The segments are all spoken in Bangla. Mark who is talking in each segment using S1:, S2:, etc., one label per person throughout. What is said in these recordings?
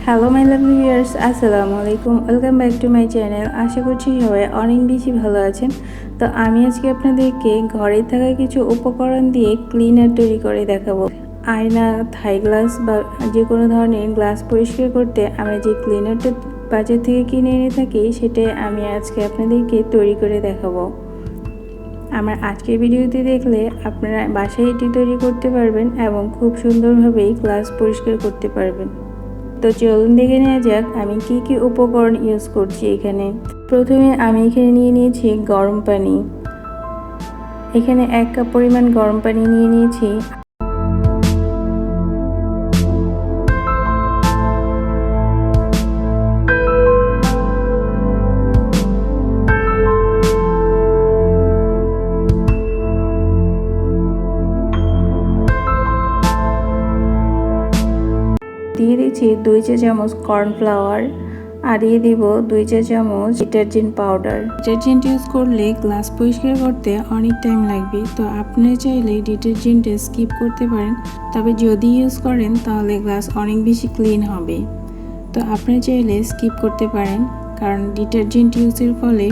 S1: হ্যালো মাই লাভলি ভিউয়ার্স, আসসালামু আলাইকুম। Welcome back to my channel. আশা করছি সবাই অনেক বেশি ভালো আছেন। তো আমি আজকে আপনাদেরকে ঘরে থাকা কিছু উপকরণ দিয়ে ক্লিনার তৈরি করে দেখাবো। আয়না, থাই গ্লাস বা যে কোনো ধরনের গ্লাস পরিষ্কার করতে আমরা যে ক্লিনারটা বাজার থেকে কিনে এনে থাকি, সেটাই আমি আজকে আপনাদেরকে তৈরি করে দেখাবো। আমার আজকের ভিডিওটি দেখলে আপনারা বাসায় এটি তৈরি করতে পারবেন এবং খুব সুন্দরভাবেই গ্লাস পরিষ্কার করতে পারবেন। তো চলুন দেখে নেওয়া যাক আমি কি উপকরণ ইউজ করছি এখানে। প্রথমে আমি এখানে নিয়ে নিয়েছি গরম পানি। এখানে 1 কাপ পরিমাণ গরম পানি নিয়ে নিয়েছি। দিয়ে দিচ্ছি 2 চা চামচ কর্নফ্লাওয়ার আর দিয়ে দিব 2 চা চামচ ডিটারজেন্ট পাউডার। ডিটারজেন্ট ইউজ করলে গ্লাস পরিষ্কার করতে অনেক টাইম লাগবে, তো আপনি চাইলে ডিটারজেন্ট স্কিপ করতে পারেন। তবে যদি ইউজ করেন তাহলে গ্লাস অনেক বেশি ক্লিন হবে। তো আপনি চাইলে স্কিপ করতে পারেন, কারণ ডিটারজেন্ট ইউজের ফলে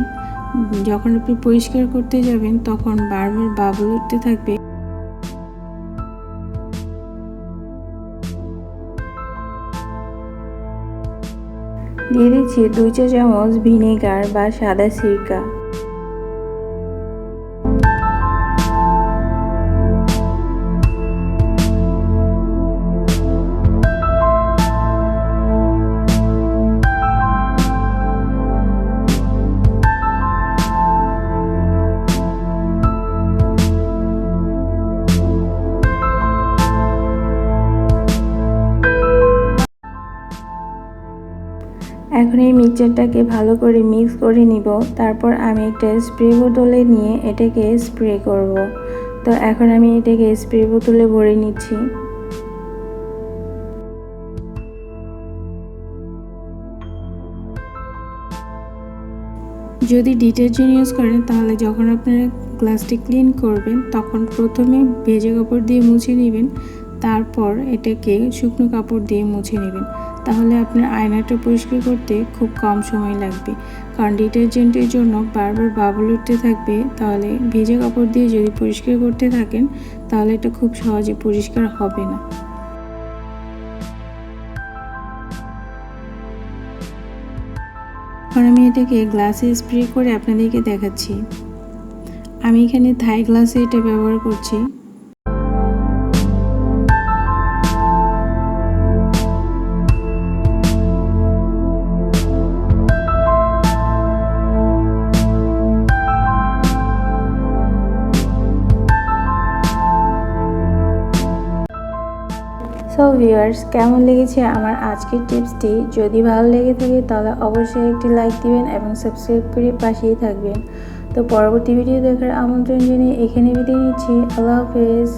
S1: যখন আপনি পরিষ্কার করতে যাবেন তখন বারবার বাবল উঠতে থাকবে। দিয়ে দিচ্ছি 2 চা চামচ ভিনেগার বা সাদা সিরকা। এখন এই মিক্সচারটাকে ভালো করে মিক্স করে নিব। তারপর আমি একটা স্প্রে বোতলে নিয়ে এটাকে স্প্রে করব। তো এখন আমি এটাকে স্প্রে বোতলে ভরে নিচ্ছি। যদি ডিটারজেন্ট ইউজ করেন তাহলে যখন আপনারা গ্লাসটি ক্লিন করবেন তখন প্রথমে ভেজা কাপড় দিয়ে মুছে নেবেন, তারপর এটাকে শুকনো কাপড় দিয়ে মুছে নেবেন। তাহলে আপনার আয়নাটা পরিষ্কার করতে খুব কম সময় লাগবে, কারণ ডিটারজেন্টের জন্য বারবার বাবল উঠতে থাকবে। তাহলে ভেজা কাপড় দিয়ে যদি পরিষ্কার করতে থাকেন তাহলে এটা খুব সহজে পরিষ্কার হবে না। এখন আমি এটাকে গ্লাসে স্প্রে করে আপনাদেরকে দেখাচ্ছি। আমি এখানে থাই গ্লাসে এটা ব্যবহার করছি। সো ভিউয়ার্স, কেমন লেগেছে আমার আজকের টিপসটি? যদি ভালো লেগে থাকে তাহলে অবশ্যই একটি লাইক দিবেন এবং সাবস্ক্রাইব করে পাশেই থাকবেন। তো পরবর্তী ভিডিও দেখার আমন্ত্রণ জানিয়ে এখানে বিদায় নিচ্ছি। আল্লাহ হাফেজ।